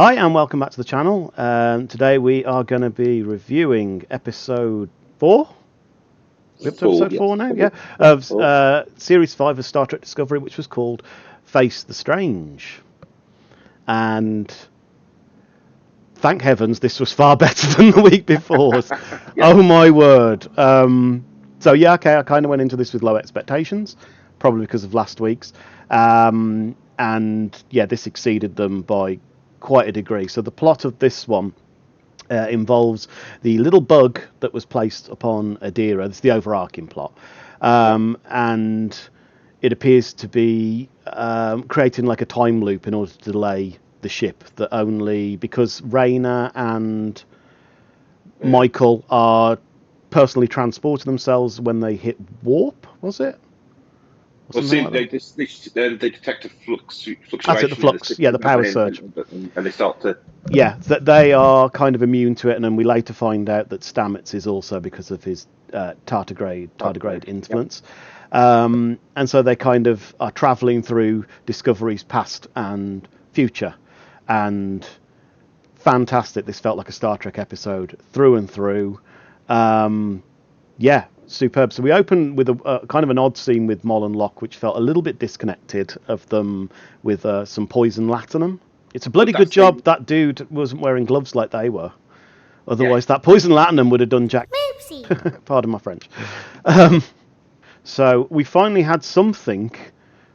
Hi and welcome back to the channel. Today we are going to be reviewing episode 4. We're up to Four, episode yes. 4 now, yeah, of Four. series 5 of Star Trek Discovery, which was called Face the Strange. And thank heavens this was far better than the week before's. Yeah. Oh my word. So yeah, okay, I kind of went into this with low expectations, probably because of last week's. And yeah, this exceeded them by quite a degree. So the plot of this one involves the little bug that was placed upon Adira. This is the overarching plot. And it appears to be creating like a time loop in order to delay the ship, that only because Rayna and Michael are personally transporting themselves when they hit warp, was it? Well, see, they detect a fluctuation. That's it, the flux, yeah, the power surge. And they start to. Yeah, that they are kind of immune to it, and then we later find out that Stamets is also because of his tardigrade influence. And so they kind of are travelling through Discovery's past and future, and fantastic. This felt like a Star Trek episode through and through. Yeah, superb. So we open with a kind of an odd scene with Moll and Locke, which felt a little bit disconnected of them with some poison latinum. It's a bloody good job that dude wasn't wearing gloves like they were. Otherwise, that poison latinum would have done Jack. Pardon my French. So we finally had something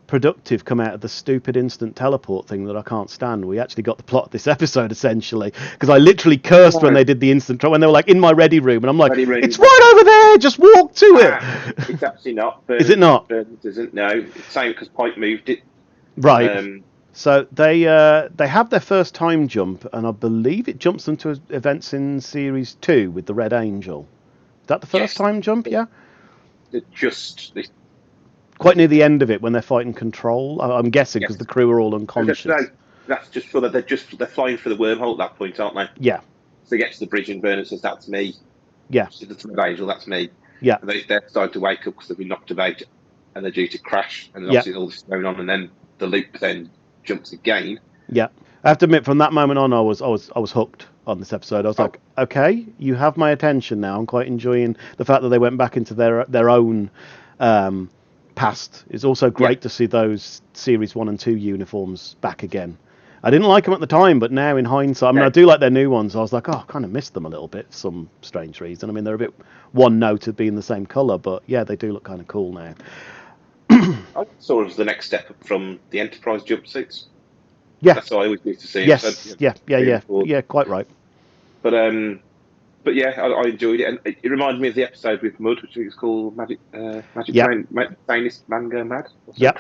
productive come out of the stupid instant teleport thing that I can't stand. We actually got the plot of this episode essentially, because I literally cursed when they did the instant when they were like in my ready room, and I'm like, it's right over there, just walk to it. It's actually not. Is it not? It doesn't. No, it's same because Pike moved it. Right. So they have their first time jump, and I believe it jumps them to events in series 2 with the Red Angel. Is that the first time jump? Yeah. Quite near the end of it when they're fighting Control, I'm guessing, because the crew are all unconscious. That's just for they're flying for the wormhole at that point, aren't they? Yeah. So they get to the bridge and Bernard says, "That's me." Yeah. So that's the Angel. That's me. Yeah. And they're starting to wake up because they've been knocked about, and they're due to crash. And obviously all this is going on, and then the loop then jumps again. Yeah. I have to admit, from that moment on, I was hooked on this episode. I was like, okay, you have my attention now. I'm quite enjoying the fact that they went back into their own past. It's also great to see those series 1 and 2 uniforms back again. I didn't like them at the time, but now in hindsight, I mean, I do like their new ones. I was like, I kind of missed them a little bit for some strange reason. I mean, they're a bit one note of being the same colour, but yeah, they do look kind of cool now. I saw it as the next step up from the Enterprise jumpsuits. Yeah, that's what I always used to see. Yes, yeah, quite right. But yeah, I enjoyed it, and it reminded me of the episode with Mud, which was called Magic Train, Man Go Mad. Yeah,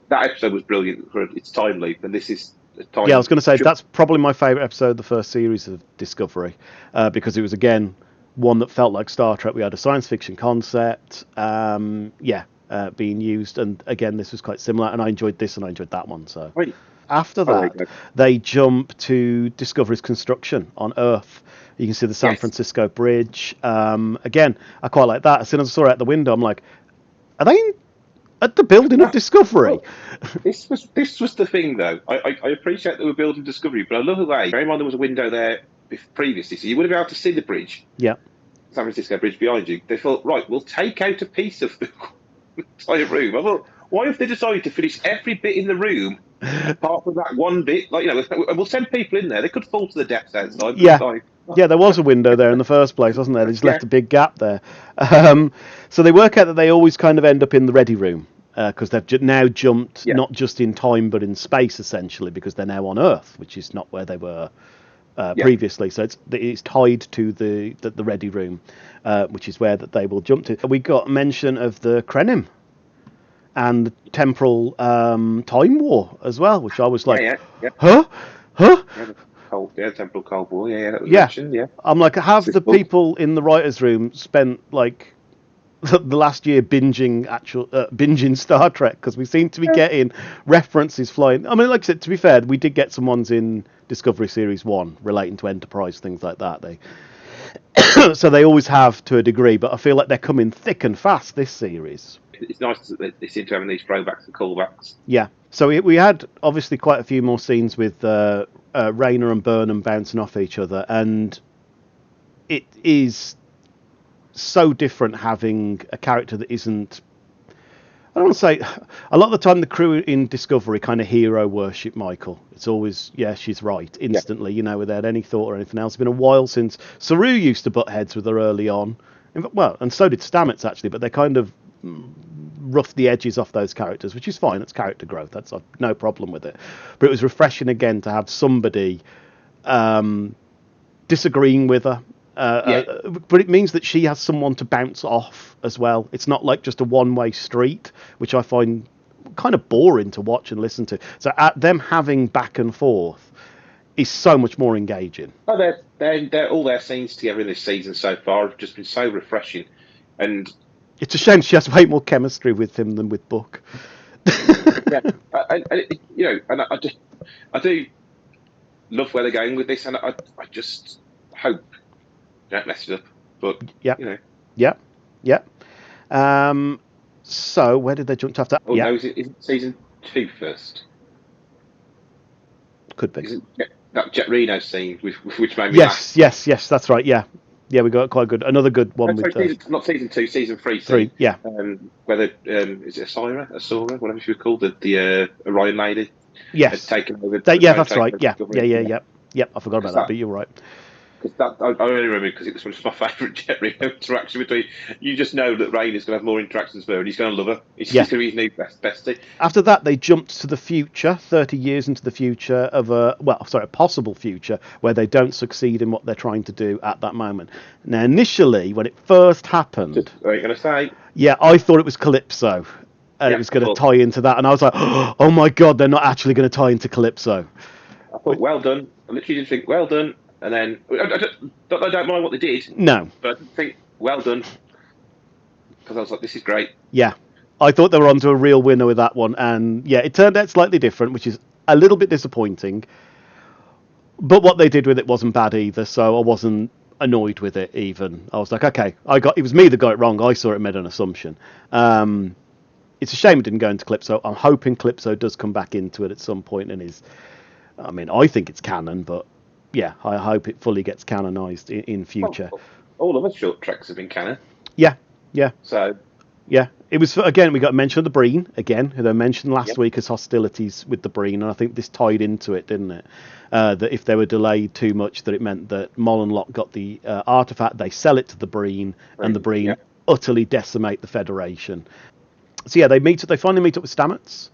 that episode was brilliant for its time loop, and this is a time. Yeah, I was going to say that's probably my favourite episode of the first series of Discovery, because it was again one that felt like Star Trek. We had a science fiction concept, being used, and again this was quite similar. And I enjoyed this, and I enjoyed that one. So after that, they jump to Discovery's construction on Earth. You can see the San Francisco Bridge. Again, I quite like that. As soon as I saw it out the window, I'm like, are they at the building of Discovery? Well, this was the thing, though. I appreciate that we're building Discovery, but I love the way. Bear in mind there was a window there previously, so you would have been able to see the bridge. Yeah. San Francisco Bridge behind you. They thought, right, we'll take out a piece of the entire room. I thought, why have they decided to finish every bit in the room apart from that one bit? Like, we'll send people in there. They could fall to the depths outside. Yeah, there was a window there in the first place, wasn't there? They just left a big gap there. So they work out that they always kind of end up in the ready room because they've now jumped not just in time but in space, essentially, because they're now on Earth, which is not where they were previously. So it's tied to the ready room, which is where that they will jump to. We got mention of the Krenim and the temporal time war as well, which I was like, huh? Temporal Cold War, that was mentioned, I'm like, have the people in the writers' room spent like the last year binging Star Trek, because we seem to be getting references flying. I mean, like I said, to be fair, we did get some ones in Discovery Series 1 relating to Enterprise, things like that. So they always have to a degree, but I feel like they're coming thick and fast this series. It's nice that they seem to have these throwbacks and callbacks. Yeah, So we had obviously quite a few more scenes with Rayner and Burnham bouncing off each other, and it is so different having a character that isn't. I don't want to say. A lot of the time, the crew in Discovery kind of hero worship Michael. It's always, yeah, she's right, instantly, without any thought or anything else. It's been a while since Saru used to butt heads with her early on. Well, and so did Stamets actually, but they kind of rough the edges off those characters, which is fine. It's character growth. That's no problem with it. But it was refreshing again to have somebody disagreeing with her. But it means that she has someone to bounce off as well. It's not like just a one-way street, which I find kind of boring to watch and listen to. So them having back and forth is so much more engaging. Oh, they're all their scenes together in this season so far have just been so refreshing, and it's a shame she has way more chemistry with him than with Book. yeah, and I do love where they're going with this, and I just hope they don't mess it up. But yeah. So where did they jump to after? Oh no, is it season 2 first? Could be. Isn't that Jet Reno scene, which made me laugh. Yes, that's right. Yeah, we got quite another good one with not season 2, season 3. Scene, yeah. Whether is it Asura, whatever she was called, the Orion lady. Yes. Taken over. That's right. Yeah. I forgot about that, but you're right. Because I only remember because it was one of my favourite Jet Reno interaction between. You just know that Rain is going to have more interactions with her, and he's going to love her. He's going to be his new bestie. After that, they jumped to the future, 30 years into the future of a possible future where they don't succeed in what they're trying to do at that moment. Now, initially, when it first happened, what are you going to say? Yeah, I thought it was Calypso, and it was going to tie into that, and I was like, oh my god, they're not actually going to tie into Calypso. I thought, well done. I literally did think, well done. And then I don't mind what they did. No, but I think well done, because I was like, this is great. Yeah, I thought they were onto a real winner with that one, and yeah, it turned out slightly different, which is a little bit disappointing. But what they did with it wasn't bad either, so I wasn't annoyed with it. Even I was like, okay, it was me that got it wrong. I saw it made an assumption. It's a shame it didn't go into Calypso. I'm hoping Calypso does come back into it at some point and is. I mean, I think it's canon, but. Yeah, I hope it fully gets canonised in future. Well, all of the short treks have been canon. Yeah. So. Yeah, it was again. We got mention of the Breen again, who they mentioned last week as hostilities with the Breen, and I think this tied into it, didn't it? That if they were delayed too much, that it meant that Mol and Locke got the artifact, they sell it to the Breen, and the Breen utterly decimate the Federation. So yeah, they finally meet up with Stamets.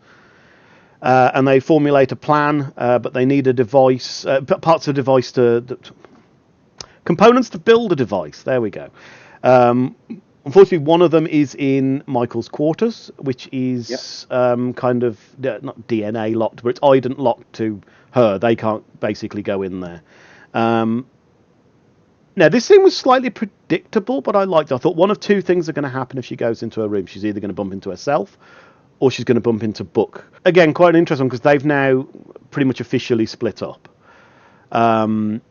And they formulate a plan, but they need a device, parts of a device components to build a device. There we go. Unfortunately, one of them is in Michael's quarters, which is kind of not DNA locked, but it's ident locked to her. They can't basically go in there. Now, this scene was slightly predictable, but I liked it. I thought one of two things are going to happen if she goes into her room. She's either going to bump into herself, or she's going to bump into Book. Again, quite an interesting one, because they've now pretty much officially split up. But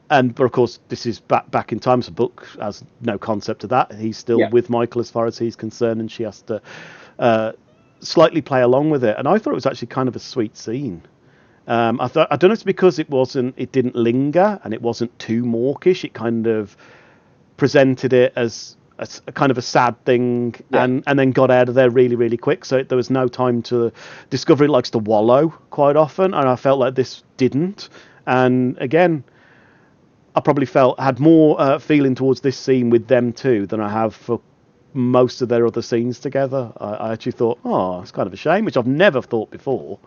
of course, this is back in time, so Book has no concept of that. He's still with Michael as far as he's concerned, and she has to slightly play along with it. And I thought it was actually kind of a sweet scene. I don't know if it's because it didn't linger and it wasn't too mawkish. It kind of presented it as a kind of a sad thing, and then got out of there really, really quick. So there was no time to. Discovery likes to wallow quite often, and I felt like this didn't. And again, I probably had more feeling towards this scene with them two than I have for most of their other scenes together. I actually thought, it's kind of a shame, which I've never thought before.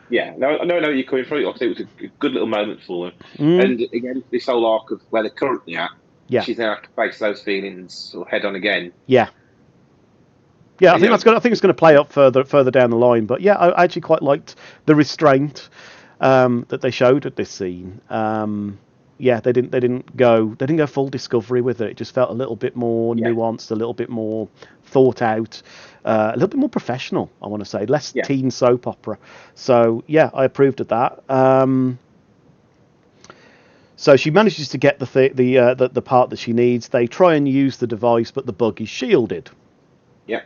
Yeah, no, I know you're coming through. Like I say, it was a good little moment for them. And again, this whole arc of where they're currently at. Yeah. She's now have to face those feelings sort of head on again. Yeah. Yeah, I think it's going to play up further down the line. But yeah, I actually quite liked the restraint that they showed at this scene. They didn't go full Discovery with it. It just felt a little bit more nuanced, a little bit more thought out, a little bit more professional. I want to say less teen soap opera. So yeah, I approved of that. So she manages to get the part that she needs. They try and use the device, but the bug is shielded. Yeah.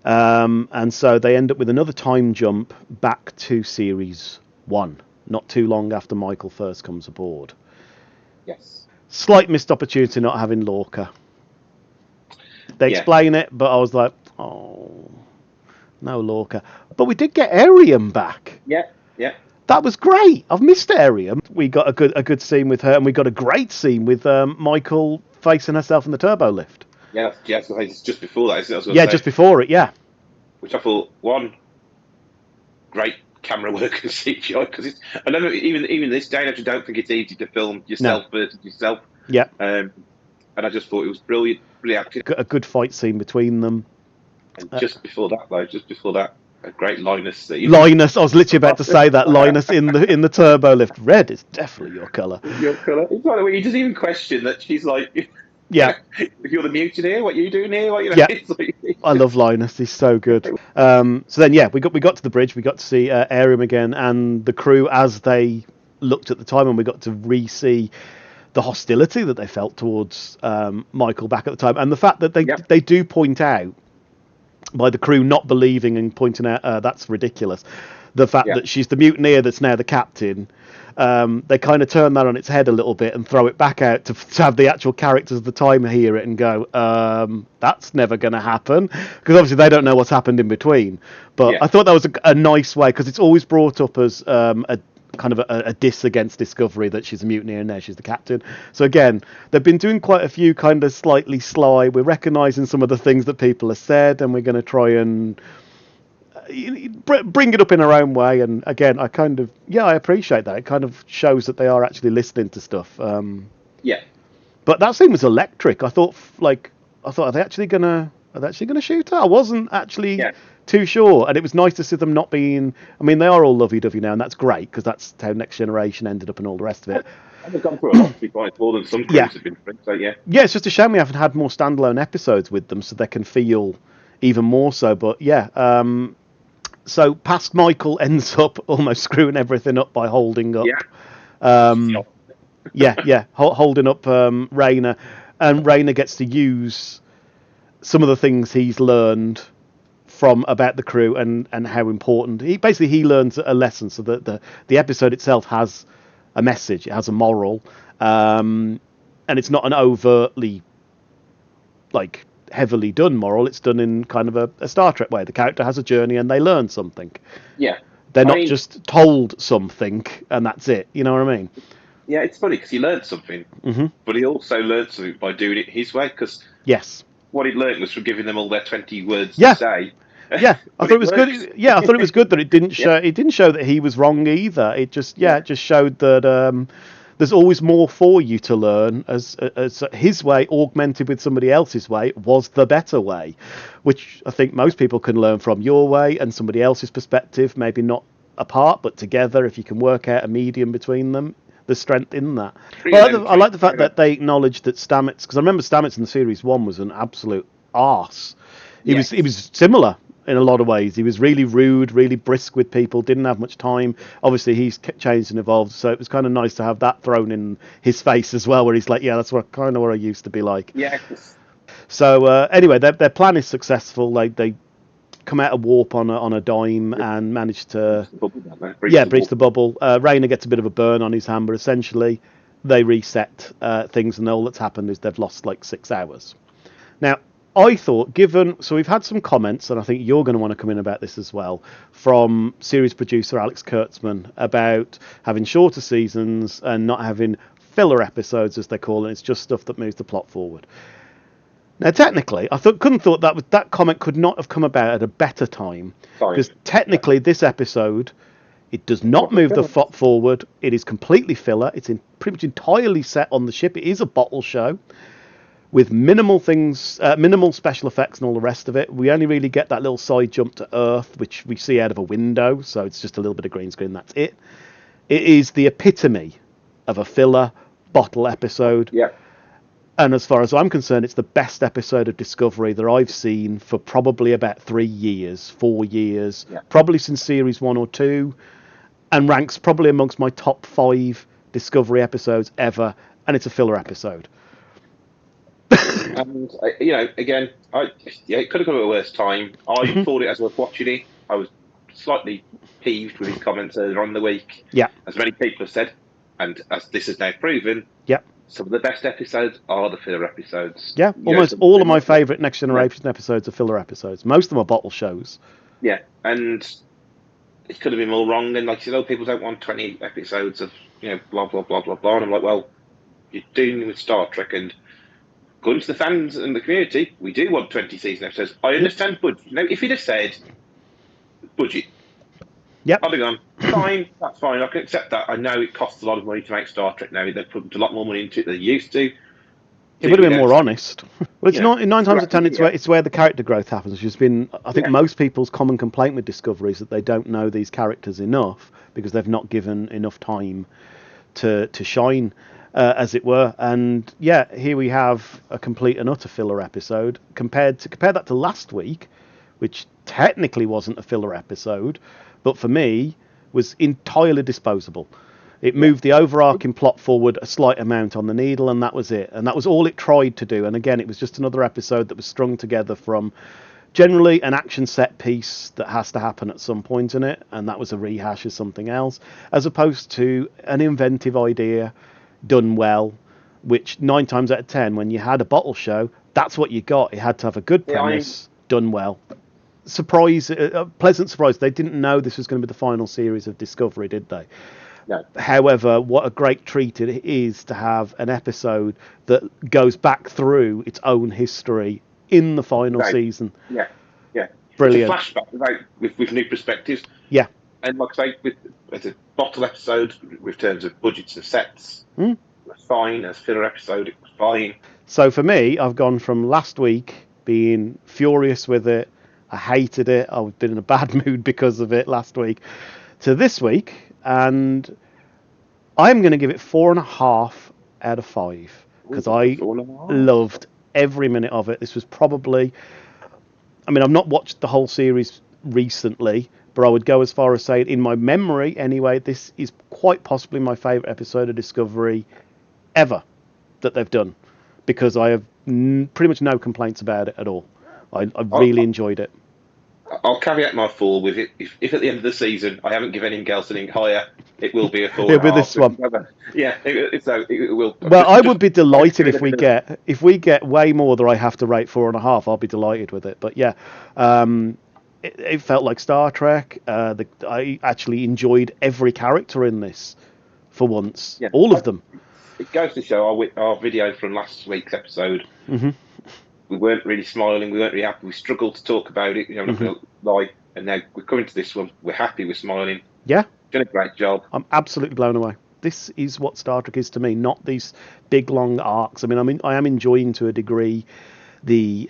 And so they end up with another time jump back to series 1, not too long after Michael first comes aboard. Yes. Slight missed opportunity not having Lorca. They explain it, but I was like, oh, no Lorca. But we did get Arium back. Yeah. That was great. I've missed Arium. We got a good scene with her, and we got a great scene with Michael facing herself in the turbo lift. Yeah, it's just before that, isn't it? Yeah, just before it, yeah. Which I thought, one, great camera work and CGI, because I know even this day and age, I don't think it's easy to film yourself versus yourself. Yeah. And I just thought it was brilliant acting. A good fight scene between them. And just before that, a great Linus scene. Linus, I was literally about to say that. Linus in the turbo lift. Red is definitely your colour. Your colour. It's like the way he doesn't even question that she's like, yeah. If you're the mutineer, what are you doing here? Yeah. I love Linus. He's so good. So then, we got to the bridge. We got to see Arium again and the crew as they looked at the time, and we got to re-see the hostility that they felt towards Michael back at the time, and the fact that they do point out, by the crew not believing and pointing out that's ridiculous, the fact that she's the mutineer that's now the captain. They kind of turn that on its head a little bit and throw it back out to have the actual characters of the time hear it and go, that's never going to happen, because obviously they don't know what's happened in between. But I thought that was a nice way, because it's always brought up as a kind of a diss against Discovery that she's a mutineer and now she's the captain. So again, they've been doing quite a few kind of slightly sly. We're recognising some of the things that people have said, and we're going to try and bring it up in our own way. And again, I appreciate that. It kind of shows that they are actually listening to stuff. But that scene was electric. I thought, are they actually gonna shoot her? I wasn't actually too sure, and it was nice to see them not being. I mean, they are all lovey-dovey now, and that's great, because that's how Next Generation ended up and all the rest of it. And they've gone through a lot, to be quite more than some crews have been through. So yeah, it's just a shame we haven't had more standalone episodes with them, so they can feel even more so. But so past Michael ends up almost screwing everything up by holding up. Holding up Rayner, and Rayner gets to use some of the things he's learned from about the crew and how important he learns a lesson, so that the episode itself has a message, it has a moral, and it's not an overtly heavily done moral. It's done in kind of a Star Trek way. The character has a journey and they learn something. They're not just told something and that's it, you know what I mean? Yeah, it's funny because he learned something, but he also learned something by doing it his way, because what he'd learned was from giving them all their 20 words to say. I thought it was good. I thought it was good that it didn't show. It didn't show that he was wrong either. It just, it just showed that there's always more for you to learn. As his way augmented with somebody else's way was the better way, which I think most people can learn from your way and somebody else's perspective. Maybe not apart, but together. If you can work out a medium between them, there's strength in that. I like the fact that they acknowledged that Stamets, because I remember Stamets in the series 1 was an absolute arse. He was similar in a lot of ways. He was really rude, really brisk with people, didn't have much time. Obviously, he's changed and evolved, so it was kind of nice to have that thrown in his face as well, where he's like, that's kind of what I used to be like. So anyway, their plan is successful. They come out of warp on a dime and manage to breach the bubble. Rayner gets a bit of a burn on his hand, but essentially they reset things, and all that's happened is they've lost 6 hours. Now, I thought, so we've had some comments, and I think you're going to want to come in about this as well, from series producer Alex Kurtzman about having shorter seasons and not having filler episodes, as they call it. It's just stuff that moves the plot forward. Now, technically, I couldn't thought that comment could not have come about at a better time, because technically this episode, it does not move the plot forward. It is completely filler. It's pretty much entirely set on the ship. It is a bottle show with minimal things, minimal special effects and all the rest of it. We only really get that little side jump to Earth, which we see out of a window, so it's just a little bit of green screen, that's it. It is the epitome of a filler bottle episode. And as far as I'm concerned, it's the best episode of Discovery that I've seen for probably about 4 years, probably since series 1 or 2, and ranks probably amongst my top 5 Discovery episodes ever, and it's a filler episode. And again, it could have come at a worse time. I thought it as I was watching it. I was slightly peeved with his comments earlier on in the week, Yeah. as many people have said, and as this has now proven. Yeah. Some of the best episodes are the filler episodes. Yeah, almost all of my favourite Next Generation episodes are filler episodes. Most of them are bottle shows. Yeah, and it could have been more wrong. And like you know, people don't want 20 episodes of blah blah blah blah blah. And I'm like, well, you're doing with Star Trek, and according to the fans and the community, we do want 20 season episodes. I understand budget. If he'd have said budget, yep, I'd have gone, fine, that's fine. I can accept that. I know it costs a lot of money to make Star Trek now. They've put a lot more money into it than they used to. It would have been more honest. Well, it's not. 9 times out of 10, it's where the character growth happens. Which has been, I think, most people's common complaint with Discovery is that they don't know these characters enough because they've not given enough time to shine, as it were. And yeah, here we have a complete and utter filler episode. Compare that to last week, which technically wasn't a filler episode, but for me was entirely disposable. It moved the overarching plot forward a slight amount on the needle, and that was it. And that was all it tried to do. And again, it was just another episode that was strung together from generally an action set piece that has to happen at some point in it, and that was a rehash of something else, as opposed to an inventive idea done well, which 9 times out of 10, when you had a bottle show, that's what you got. It had to have a good premise, done well. Surprise, a pleasant surprise. They didn't know this was going to be the final series of Discovery, did they? No. However, what a great treat it is to have an episode that goes back through its own history in the final season. Yeah. Brilliant. It's a flashback with new perspectives. Yeah. And like I say, as a bottle episode, with terms of budgets and sets, it was fine. As a filler episode, it was fine. So for me, I've gone from last week being furious with it, I hated it, I've been in a bad mood because of it last week, to this week, and I'm going to give it 4.5 out of 5 because I loved every minute of it. This was probably, I mean, I've not watched the whole series recently, but I would go as far as saying, in my memory anyway, this is quite possibly my favourite episode of Discovery ever that they've done, because I have pretty much no complaints about it at all. I really enjoyed it. I'll caveat my 4 with it. If at the end of the season I haven't given anything else anything higher, it will be a 4. It'll be this one. Yeah, it will. Well, I would be delighted if we get way more that I have to rate 4.5. I'll be delighted with it. But yeah, it felt like Star Trek. I actually enjoyed every character in this for once. Yeah, all of them. It goes to show our video from last week's episode. Mm-hmm. We weren't really smiling. We weren't really happy. We struggled to talk about it. I'm not going to lie. And now we're coming to this one. We're happy. We're smiling. Yeah. Done a great job. I'm absolutely blown away. This is what Star Trek is to me, not these big long arcs. I mean, I am enjoying to a degree the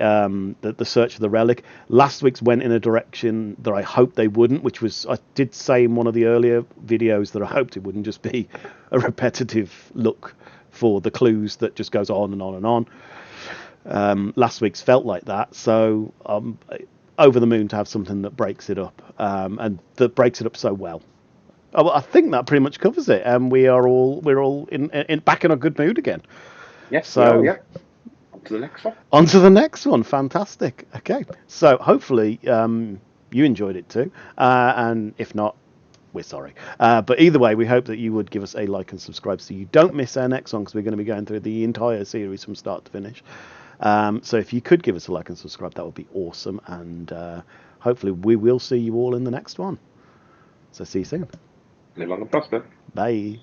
search for the relic. Last week's went in a direction that I hoped they wouldn't, which was, I did say in one of the earlier videos that I hoped it wouldn't just be a repetitive look for the clues that just goes on and on and on. Last week's felt like that, so over the moon to have something that breaks it up, and that breaks it up so well. I think that pretty much covers it, and we're all in back in a good mood again. Yes. So yeah. On to the next one. On to the next one. Fantastic. Okay. So hopefully you enjoyed it too, and if not, we're sorry. But either way, we hope that you would give us a like and subscribe so you don't miss our next one, because we're going to be going through the entire series from start to finish. So if you could give us a like and subscribe, that would be awesome. And hopefully we will see you all in the next one. So see you soon. Live long and prosper. Bye.